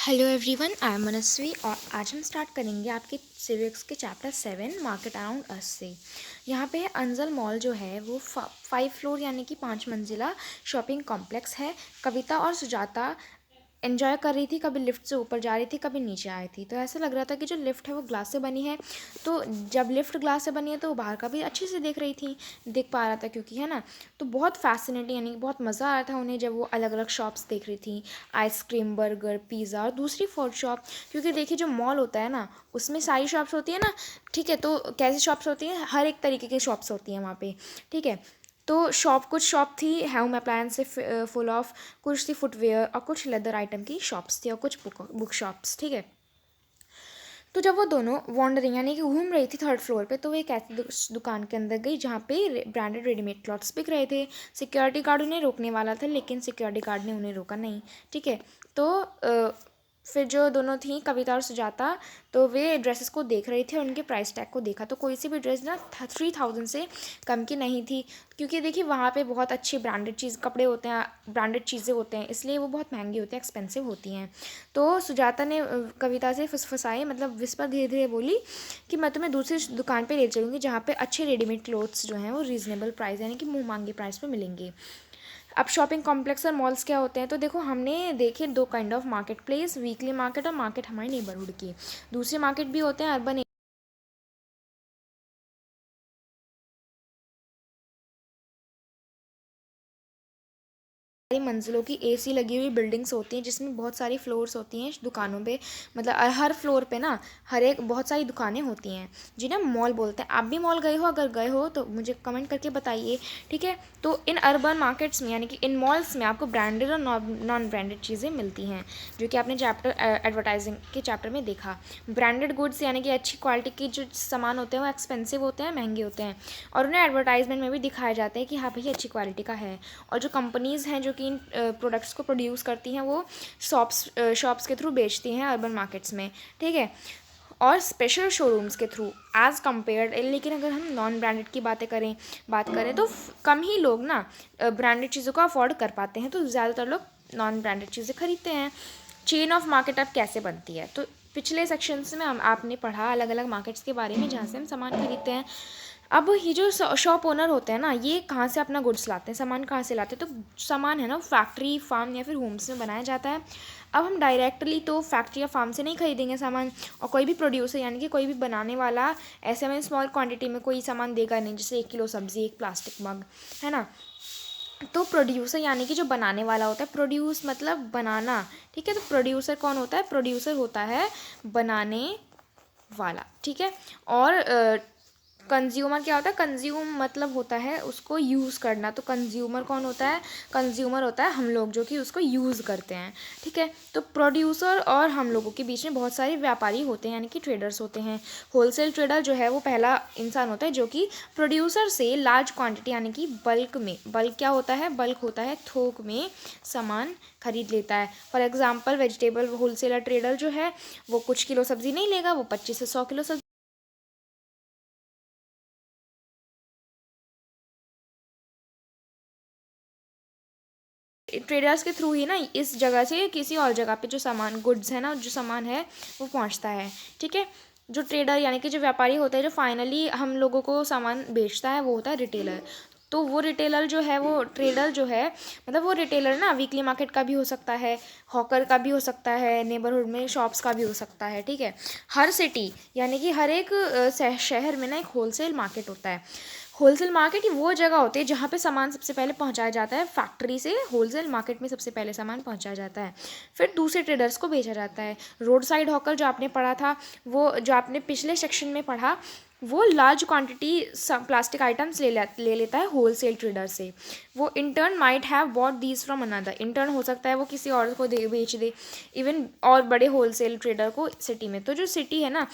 Hello everyone, I am मनस्वी और आज हम स्टार्ट करेंगे आपके सिविक्स के चैप्टर 7 मार्केट अराउंड अस से। यहाँ पे है अंजल मॉल जो है वो 5 फ्लोर यानी कि 5 मंजिला शॉपिंग कॉम्प्लेक्स है। कविता और सुजाता एंजॉय कर रही थी, कभी लिफ्ट से ऊपर जा रही थी कभी नीचे आई थी। तो ऐसा लग रहा था कि जो लिफ्ट है वो ग्लास से बनी है। तो जब लिफ्ट ग्लास से बनी है तो वो बाहर का भी अच्छे से देख रही थी, देख पा रहा था क्योंकि है ना। तो बहुत फैसिनेटिंग यानी कि बहुत मज़ा आ रहा था उन्हें जब वो अलग अलग शॉप्स देख रही थी, आइसक्रीम, बर्गर, पिज़्ज़ा और दूसरी फूड शॉप। क्योंकि देखिए जो मॉल होता है ना उसमें सारी शॉप्स होती है ना, ठीक है। तो कैसी शॉप्स होती हैं, हर एक तरीके की शॉप्स होती हैं वहाँ पे, ठीक है। तो कुछ शॉप थी होम अप्लायंस से फुल ऑफ, कुछ थी फुटवेयर और कुछ लेदर आइटम की शॉप्स थी और कुछ बुक शॉप्स, ठीक है। तो जब वो दोनों वॉन्डरिंग यानी कि घूम रही थी 3rd फ्लोर पे, तो वो एक ऐसी दुकान के अंदर गई जहाँ पे ब्रांडेड रेडीमेड क्लॉथ्स बिक रहे थे। सिक्योरिटी गार्ड उन्हें रोकने वाला था लेकिन सिक्योरिटी गार्ड ने उन्हें रोका नहीं, ठीक है। तो फिर जो दोनों थी कविता और सुजाता, तो वे ड्रेसेस को देख रही थी और उनके प्राइस टैग को देखा। तो कोई सी भी ड्रेस ना 3000 से कम की नहीं थी, क्योंकि देखिए वहाँ पे बहुत अच्छी ब्रांडेड कपड़े होते हैं, ब्रांडेड चीज़ें होते हैं, इसलिए वो बहुत महंगी होती हैं, एक्सपेंसिव होती हैं। तो सुजाता ने कविता से फुसफुसाए, मतलब विस्पर धीरे धीरे बोली कि मैं तुम्हें दूसरी दुकान पे ले चलूँगी जहाँ पे अच्छे रेडीमेड क्लोथ्स जो हैं वो रीज़नेबल प्राइस यानी कि मुँह मांगे प्राइस पे मिलेंगे। अब शॉपिंग कॉम्प्लेक्स और मॉल्स क्या होते हैं, तो देखो हमने देखे 2 kind of market place, weekly market और मार्केट हमारे नेबरहुड की। दूसरे मार्केट भी होते हैं अर्बन सारी मंजिलों की एसी लगी हुई बिल्डिंग्स होती हैं जिसमें बहुत सारी फ्लोर्स होती हैं दुकानों पे। मतलब हर फ्लोर पे ना हर एक बहुत सारी दुकानें होती हैं जिन्हें मॉल बोलते हैं। आप भी मॉल गए हो, अगर गए हो तो मुझे कमेंट करके बताइए, ठीक है। तो इन अर्बन मार्केट्स में यानी कि इन मॉल्स में आपको ब्रांडेड और नॉन ब्रांडेड चीज़ें मिलती हैं, जो कि आपने चैप्टर एडवर्टाइजिंग के चैप्टर में देखा। ब्रांडेड गुड्स यानी कि अच्छी क्वालिटी के जो सामान होते हैं वो एक्सपेंसिव होते हैं, महंगे होते हैं, और उन्हें एडवर्टाइजमेंट में भी दिखाए जाते हैं कि हाँ भाई अच्छी क्वालिटी का है। और जो कंपनीज़ हैं जो कि इन प्रोडक्ट्स को प्रोड्यूस करती हैं वो शॉप्स के थ्रू बेचती हैं अर्बन मार्केट्स में, ठीक है, और स्पेशल शोरूम्स के थ्रू एज़ कम्पेयर। लेकिन अगर हम नॉन ब्रांडेड की बात करें तो कम ही लोग ना ब्रांडेड चीज़ों को अफोर्ड कर पाते हैं, तो ज़्यादातर लोग नॉन ब्रांडेड चीज़ें खरीदते हैं। चेन ऑफ मार्केट अब कैसे बनती है, तो पिछले सेक्शंस में हम आपने पढ़ा अलग अलग मार्केट्स के बारे में जहाँ से हम सामान खरीदते हैं। अब ये जो शॉप ओनर होते हैं ना, ये कहाँ से अपना गुड्स लाते हैं, सामान कहाँ से लाते हैं, तो सामान है ना फैक्ट्री, फार्म या फिर होम्स में बनाया जाता है। अब हम डायरेक्टली तो फैक्ट्री या फार्म से नहीं खरीदेंगे सामान, और कोई भी प्रोड्यूसर यानी कि कोई भी बनाने वाला ऐसे में स्मॉल क्वांटिटी में कोई सामान देगा नहीं, जैसे 1 किलो सब्ज़ी, एक प्लास्टिक मग, है ना। तो प्रोड्यूसर यानी कि जो बनाने वाला होता है, प्रोड्यूस मतलब बनाना, ठीक है। तो प्रोड्यूसर कौन होता है, प्रोड्यूसर होता है बनाने वाला, ठीक है। और कंज्यूमर क्या होता है, कंज्यूम मतलब होता है उसको यूज़ करना। तो कंज्यूमर कौन होता है, कंज्यूमर होता है हम लोग जो कि उसको यूज़ करते हैं, ठीक है। तो प्रोड्यूसर और हम लोगों के बीच में बहुत सारे व्यापारी होते हैं यानी कि ट्रेडर्स होते हैं। होलसेल ट्रेडर जो है वो पहला इंसान होता है जो कि प्रोड्यूसर से लार्ज क्वांटिटी यानी कि बल्क क्या होता है, बल्क होता है थोक में सामान खरीद लेता है। For example vegetable wholesaler trader जो है वो कुछ किलो सब्ज़ी नहीं लेगा, वो 25 से 100 किलो सब्जी ट्रेडर्स के थ्रू ही ना इस जगह से किसी और जगह पे जो सामान गुड्स है ना, जो सामान है वो पहुंचता है, ठीक है। जो ट्रेडर यानी कि जो व्यापारी होता है जो फाइनली हम लोगों को सामान बेचता है वो होता है रिटेलर। तो वो रिटेलर जो है, वो ट्रेडर जो है, मतलब वो रिटेलर ना वीकली मार्केट का भी हो सकता है, हॉकर का भी हो सकता है, नेबरहुड में शॉप्स का भी हो सकता है, ठीक है। हर सिटी यानी कि हर एक शहर में ना एक होलसेल मार्केट होता है। होलसेल मार्केट ही वो जगह होती है जहाँ पे सामान सबसे पहले पहुँचाया जाता है, फैक्ट्री से होलसेल मार्केट में सबसे पहले सामान पहुँचाया जाता है, फिर दूसरे ट्रेडर्स को बेचा जाता है। रोड साइड हॉकर जो आपने पढ़ा था, वो जो आपने पिछले सेक्शन में पढ़ा, वो लार्ज क्वांटिटी प्लास्टिक आइटम्स ले लेता है होलसेल ट्रेडर से। वो intern might have bought these from another, intern हो सकता है वो किसी और को बेच दे, इवन और बड़े होलसेल ट्रेडर को सिटी में। तो जो सिटी है ना,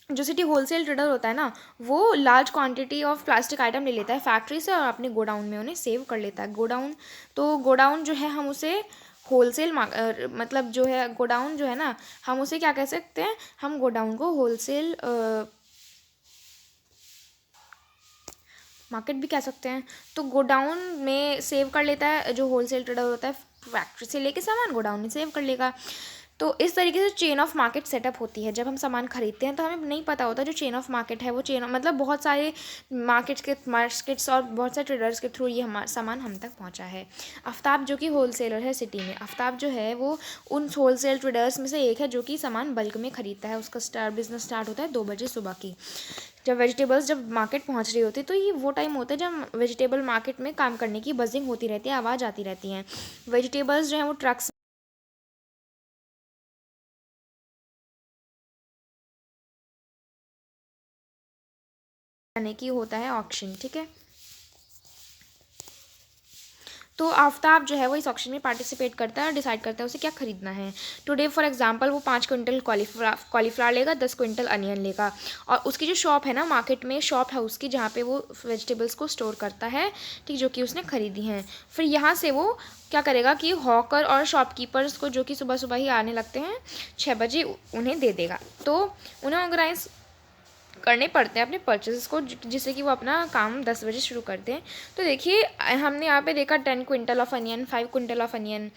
जो सिटी होलसेल ट्रेडर होता है ना, वो large quantity of plastic item ले लेता है फैक्ट्री से और अपने गोडाउन में उन्हें सेव कर लेता है। गोडाउन, तो गोडाउन जो है हम उसे होलसेल मतलब जो है गोडाउन जो है ना, हम उसे क्या कह सकते हैं, हम गोडाउन को होलसेल मार्केट भी कह सकते हैं। तो गोडाउन में सेव कर लेता है जो होलसेल ट्रेडर होता है, फैक्ट्री से लेके सामान गोडाउन में सेव कर लेगा। तो इस तरीके से चेन ऑफ मार्केट सेटअप होती है। जब हम सामान खरीदते हैं तो हमें नहीं पता होता जो चेन ऑफ मार्केट है, वो चेन मतलब बहुत सारे मार्केट्स और बहुत सारे ट्रेडर्स के थ्रू ये हमारा सामान हम तक पहुंचा है। आफ्ताब जो कि होलसेलर है सिटी में, आफ्ताब जो है वो उन होलसेल ट्रेडर्स में से एक है जो कि सामान बल्क में ख़रीदता है। उसका बिजनेस स्टार्ट होता है 2 बजे सुबह की। जब वेजिटेबल्स जब मार्केट पहुंच रही होती है तो ये वो टाइम होता है जब वेजिटेबल मार्केट में काम करने की बजिंग होती रहती है, आवाज़ आती रहती है। वेजिटेबल्स जो हैं वो ट्रक्स आने की होता है ऑक्शन, ठीक है। तो आफ्ताब जो है वो इस ऑक्शन में पार्टिसिपेट करता है और डिसाइड करता है उसे क्या खरीदना है। टुडे फॉर एग्जांपल वो 5 क्विंटल कॉलीफ्लावर लेगा, 10 क्विंटल अनियन लेगा। और उसकी जो शॉप है ना, मार्केट में शॉप है उसकी जहाँ पे वो वेजिटेबल्स को स्टोर करता है, ठीक, जो कि उसने खरीदी हैं। फिर यहाँ से वो क्या करेगा कि हॉकर और शॉपकीपर्स को जो कि सुबह सुबह ही आने लगते हैं 6 बजे, उन्हें दे देगा। तो उन्हें ऑर्गेनाइज करने पड़ते हैं अपने परचेज़ को, जिससे कि वो अपना काम 10 बजे शुरू करते हैं। तो देखिए हमने यहाँ पे देखा 10 quintal of onion, 5 quintal of onion,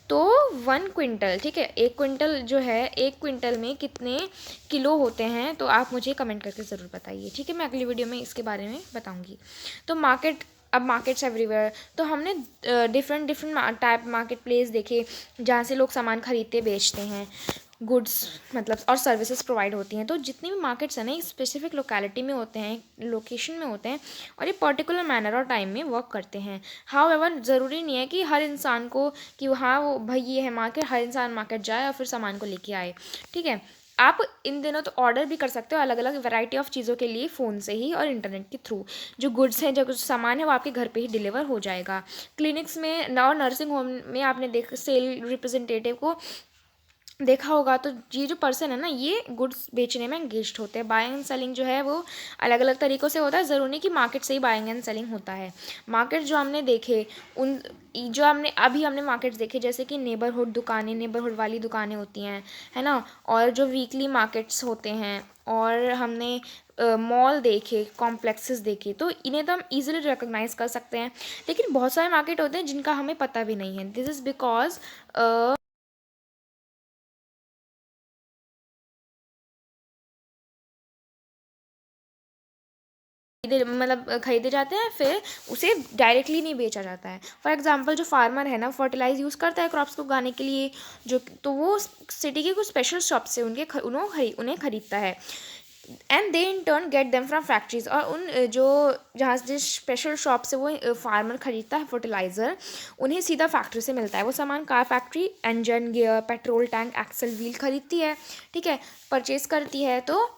तो 1 क्विंटल, ठीक है। 1 क्विंटल जो है, 1 क्विंटल में कितने किलो होते हैं, तो आप मुझे कमेंट करके ज़रूर बताइए, ठीक है। मैं अगली वीडियो में इसके बारे में बताऊँगी। तो अब मार्केट्स एवरीवेयर, तो हमने डिफरेंट टाइप मार्केट प्लेस देखे जहाँ से लोग सामान खरीदते बेचते हैं, गुड्स मतलब और सर्विसेज प्रोवाइड होती हैं। तो जितने भी मार्केट्स हैं ना, एक स्पेसिफिक लोकेलिटी में होते हैं, लोकेशन में होते हैं, और ये पर्टिकुलर मैनर और टाइम में वर्क करते हैं। हाउएवर ज़रूरी नहीं है कि हर इंसान को कि हाँ वो भाई ये है मार्केट, हर इंसान मार्केट जाए और फिर सामान को लेके आए, ठीक है। आप इन दिनों तो ऑर्डर भी कर सकते हो अलग अलग वैरायटी ऑफ चीज़ों के लिए फ़ोन से ही और इंटरनेट के थ्रू। जो गुड्स हैं, जो कुछ सामान है, वो आपके घर पे ही डिलीवर हो जाएगा। क्लिनिक्स में और नर्सिंग होम में आपने सेल रिप्रेजेंटेटिव को देखा होगा, तो ये जो पर्सन है ना, ये गुड्स बेचने में एंगेज्ड होते हैं। बाइंग एंड सेलिंग जो है वो अलग अलग तरीक़ों से होता है, ज़रूरी नहीं कि मार्केट से ही बाइंग एंड सेलिंग होता है। मार्केट जो हमने देखे उन जो हमने मार्केट्स देखे, जैसे कि नेबरहुड वाली दुकानें होती हैं, है ना, और जो वीकली मार्केट्स होते हैं, और हमने मॉल देखे, कॉम्प्लेक्सेस देखे, तो इन्हें तो हम ईजिली रिकॉग्नाइज़ कर सकते हैं। लेकिन बहुत सारे मार्केट होते हैं जिनका हमें पता भी नहीं है। दिस इज़ बिकॉज खरीदे जाते हैं, फिर उसे डायरेक्टली नहीं बेचा जाता है। फॉर एग्जांपल जो फार्मर है ना, फर्टिलाइज यूज़ करता है क्रॉप्स को उगाने के लिए, जो तो वो सिटी के कुछ स्पेशल शॉप से उन्हें खरीदता है, and they in turn get them from factories. और उन जो जहाँ जिस स्पेशल शॉप से वो फार्मर खरीदता है फर्टिलाइज़र, उन्हें सीधा फैक्ट्री से मिलता है वो सामान। Car factory engine, gear, petrol tank, axle, wheel खरीदती है, ठीक है, परचेज करती है, तो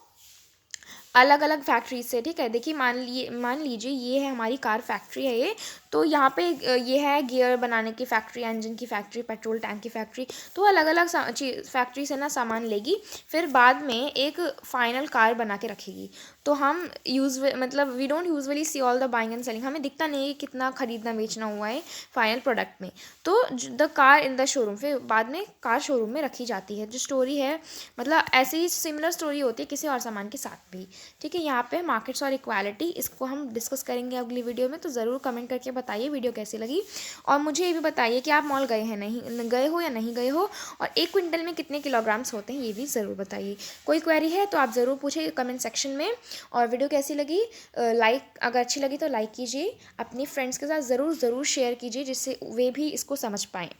अलग अलग फैक्ट्री से, ठीक है। देखिए मान लीजिए ये है हमारी कार फैक्ट्री है ये, तो यहाँ पे ये है गियर बनाने की फैक्ट्री, इंजन की फैक्ट्री, पेट्रोल टैंक की फैक्ट्री। तो अलग अलग फैक्ट्री से ना सामान लेगी, फिर बाद में एक फाइनल कार बना के रखेगी। तो हम we don't usually see all the buying and selling, हमें दिखता नहीं है कि कितना खरीदना बेचना हुआ है फाइनल प्रोडक्ट में। तो the car in the showroom, फिर बाद में कार शोरूम में रखी जाती है। जो स्टोरी है, मतलब ऐसे ही सिमिलर स्टोरी होती है किसी और सामान के साथ भी, ठीक है। यहाँ पे मार्केट्स और इक्वालिटी, इसको हम डिस्कस करेंगे अगली वीडियो में। तो ज़रूर कमेंट करके बताइए वीडियो कैसी लगी, और मुझे ये भी बताइए कि आप मॉल गए हैं नहीं गए हो या नहीं गए हो, और 1 क्विंटल में कितने किलोग्राम्स होते हैं ये भी ज़रूर बताइए। कोई क्वेरी है तो आप ज़रूर पूछिए कमेंट सेक्शन में। और वीडियो कैसी लगी, अगर अच्छी लगी तो लाइक कीजिए, अपनी फ्रेंड्स के साथ ज़रूर शेयर कीजिए, जिससे वे भी इसको समझ पाएँ।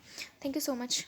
Thank you so much.